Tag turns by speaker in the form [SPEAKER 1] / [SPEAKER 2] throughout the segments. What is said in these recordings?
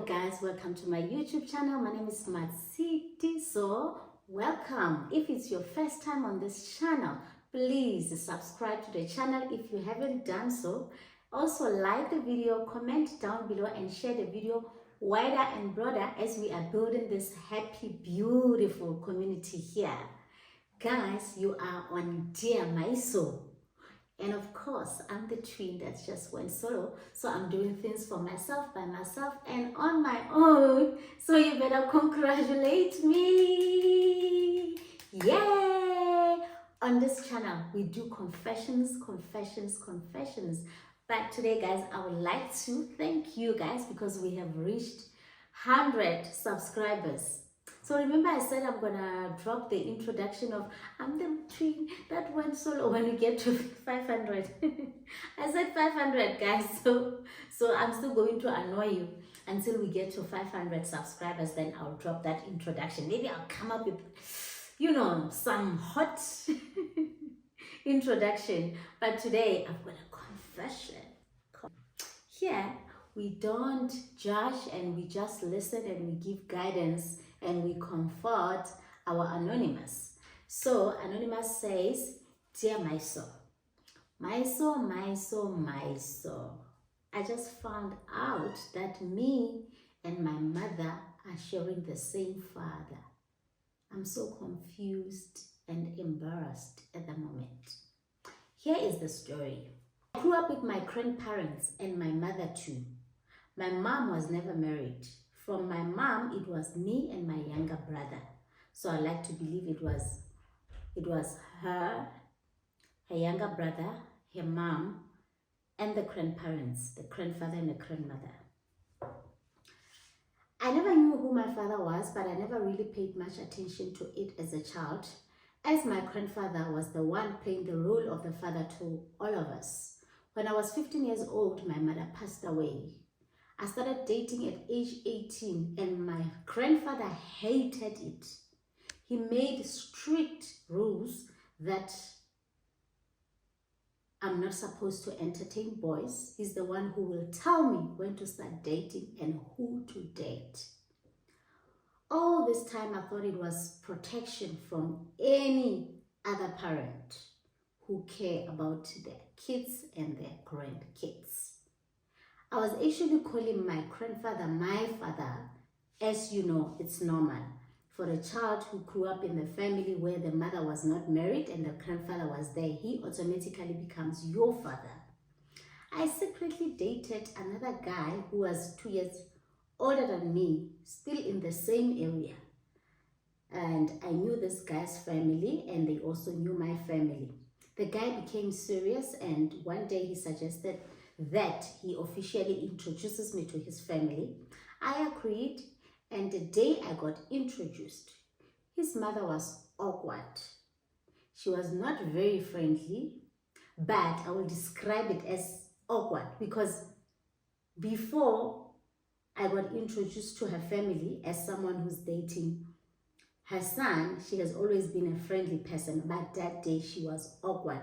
[SPEAKER 1] guys, welcome to my YouTube channel. My name is Matsiti. So welcome. If it's your first time on this channel, please subscribe to the channel if you haven't done so. Also like the video, comment down below and share the video wider and broader as we are building this happy, beautiful community here. Guys, you are on Dear Maiso. And of course, I'm the twin that just went solo. So I'm doing things for myself, by myself, and on my own. So you better congratulate me. Yay! On this channel, we do confessions. But today, guys, I would like to thank you guys because we have reached 100 subscribers. So remember I said I'm gonna drop the introduction of I'm the twin that went solo when we get to 500. I said 500 guys, so I'm still going to annoy you until we get to 500 subscribers. Then I'll drop that introduction. Maybe I'll come up with, you know, some hot introduction. But today I've got a confession. Here we don't judge and we just listen and we give guidance and we comfort our anonymous. So anonymous says, Dear Maiso, Maiso. I just found out that me and my mother are sharing the same father. I'm so confused and embarrassed at the moment. Here is the story. I grew up with my grandparents and my mother too. My mom was never married. From my mom, it was me and my younger brother. So I like to believe it was her younger brother, her mom, and the grandparents, the grandfather and the grandmother. I never knew who my father was, but I never really paid much attention to it as a child, as my grandfather was the one playing the role of the father to all of us. When I was 15 years old, my mother passed away. I started dating at age 18 and my grandfather hated it. He made strict rules that I'm not supposed to entertain boys. He's the one who will tell me when to start dating and who to date. All this time I thought it was protection from any other parent who care about their kids and their grandkids. I was actually calling my grandfather my father. As you know, it's normal for a child who grew up in the family where the mother was not married and the grandfather was there. He automatically becomes your father. I secretly dated another guy who was 2 years older than me, still in the same area. And I knew this guy's family and they also knew my family. The guy became serious and one day he suggested that he officially introduces me to his family. I agreed, and the day I got introduced, his mother was awkward. She was not very friendly, but I will describe it as awkward because before I got introduced to her family as someone who's dating her son, she has always been a friendly person, but that day she was awkward.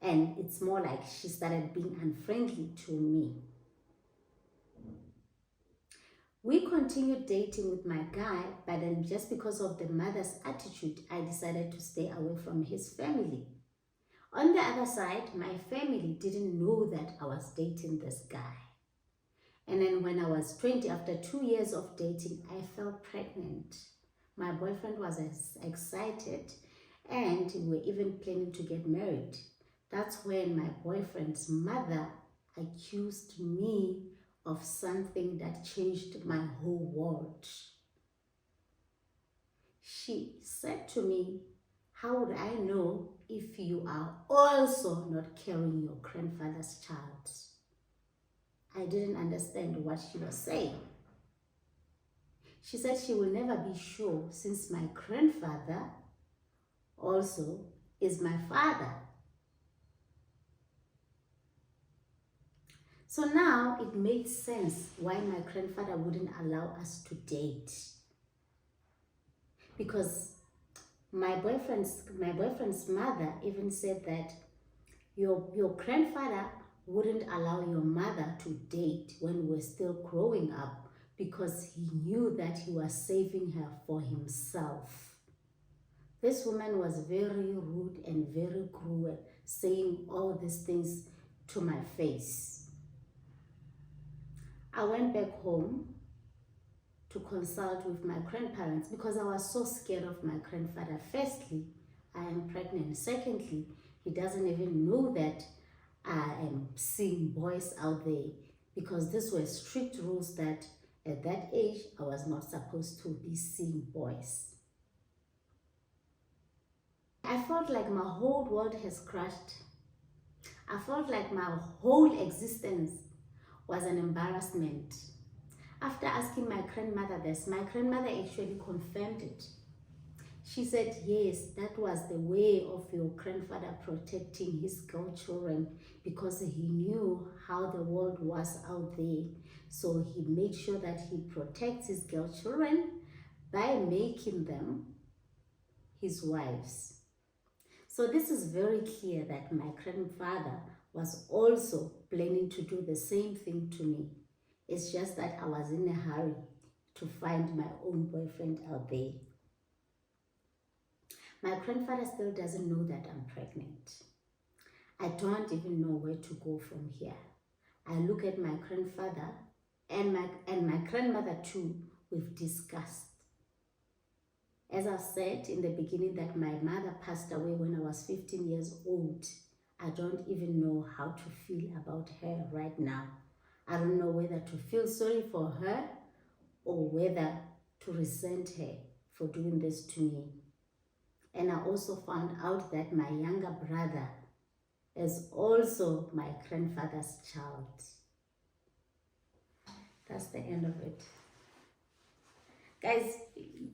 [SPEAKER 1] And it's more like she started being unfriendly to me. We continued dating with my guy, but then just because of the mother's attitude, I decided to stay away from his family. On the other side, my family didn't know that I was dating this guy. And then when I was 20, after 2 years of dating, I fell pregnant. My boyfriend was excited and we were even planning to get married. That's when my boyfriend's mother accused me of something that changed my whole world. She said to me, how would I know if you are also not carrying your grandfather's child? I didn't understand what she was saying. She said she will never be sure since my grandfather also is my father. So now it made sense why my grandfather wouldn't allow us to date. Because my boyfriend's mother even said that your grandfather wouldn't allow your mother to date when we were still growing up because he knew that he was saving her for himself. This woman was very rude and very cruel, saying all these things to my face. I went back home to consult with my grandparents because I was so scared of my grandfather. Firstly, I am pregnant. Secondly, he doesn't even know that I am seeing boys out there, because these were strict rules that at that age I was not supposed to be seeing boys. I felt like my whole world has crashed. I felt like my whole existence was an embarrassment. After asking my grandmother this, my grandmother actually confirmed it. She said, yes, that was the way of your grandfather protecting his girl children, because he knew how the world was out there. So he made sure that he protects his girl children by making them his wives. So this is very clear that my grandfather was also planning to do the same thing to me. It's just that I was in a hurry to find my own boyfriend out there. My grandfather still doesn't know that I'm pregnant. I don't even know where to go from here. I look at my grandfather and my grandmother too with disgust. As I said in the beginning that my mother passed away when I was 15 years old, I don't even know how to feel about her right now. I don't know whether to feel sorry for her or whether to resent her for doing this to me. And I also found out that my younger brother is also my grandfather's child. That's the end of it. Guys,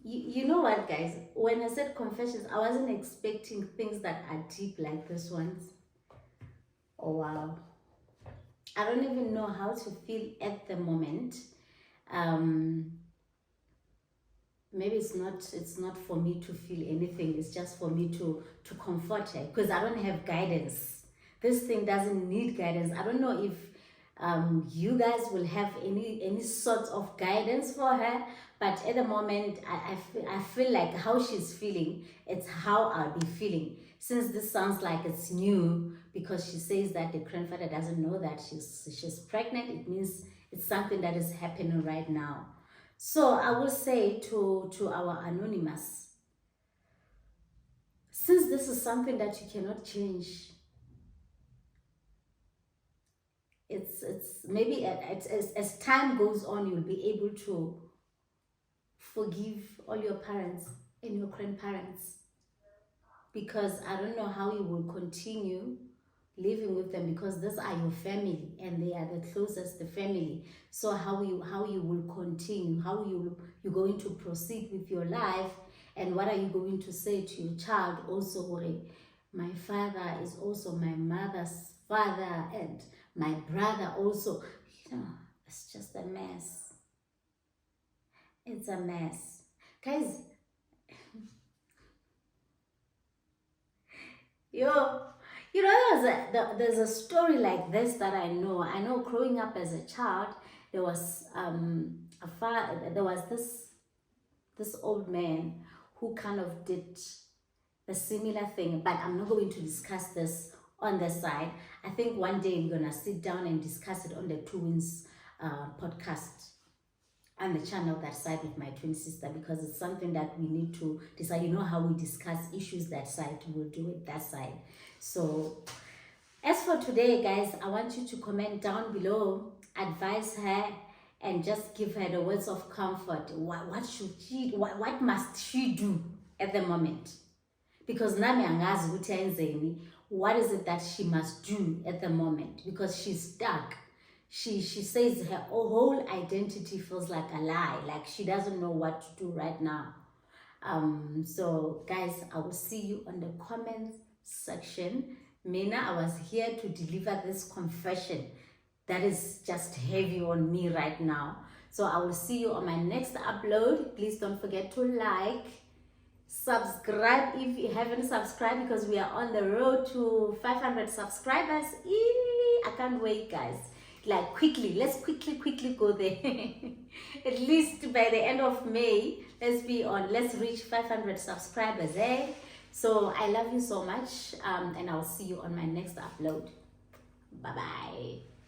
[SPEAKER 1] you know what, guys? When I said confessions, I wasn't expecting things that are deep like this ones. Oh, wow. I don't even know how to feel at the moment. Maybe it's not for me to feel anything. It's just for me to comfort her, because I don't have guidance. This thing doesn't need guidance. I don't know if you guys will have any sort of guidance for her, but at the moment I feel like how she's feeling, it's how I'll be feeling. Since this sounds like it's new, because she says that the grandfather doesn't know that she's pregnant, it means it's something that is happening right now. So I will say to our anonymous, since this is something that you cannot change, it's maybe as time goes on, you'll be able to forgive all your parents and your grandparents, because I don't know how you will continue living with them, because these are your family and they are the closest family. So how you will continue, how you're going to proceed with your life, and what are you going to say to your child also? My father is also my mother's father, and my brother also. It's just a mess. It's a mess, guys. There's a story like this that I know. I know growing up as a child, there was this old man who kind of did a similar thing, but I'm not going to discuss this on the side. I think one day we're gonna sit down and discuss it on the Two Wins podcast on the channel that side with my twin sister, because it's something that we need to decide. You know how we discuss issues that side, we'll do it that side. So as for today, guys, I want you to comment down below, advise her, and just give her the words of comfort. What should she, what must she do at the moment? Because nami angazi ukuthi ayenzeni. What is it that she must do at the moment? Because she's stuck. She says her whole identity feels like a lie, like she doesn't know what to do right now. So guys, I will see you on the comments section. Mina, I was here to deliver this confession that is just heavy on me right now. So I will see you on my next upload. Please don't forget to like, subscribe if you haven't subscribed, because we are on the road to 500 subscribers. I can't wait, guys. Like quickly, let's quickly go there. At least by the end of May, let's reach 500 subscribers, eh? So I love you so much, and I'll see you on my next upload. Bye bye.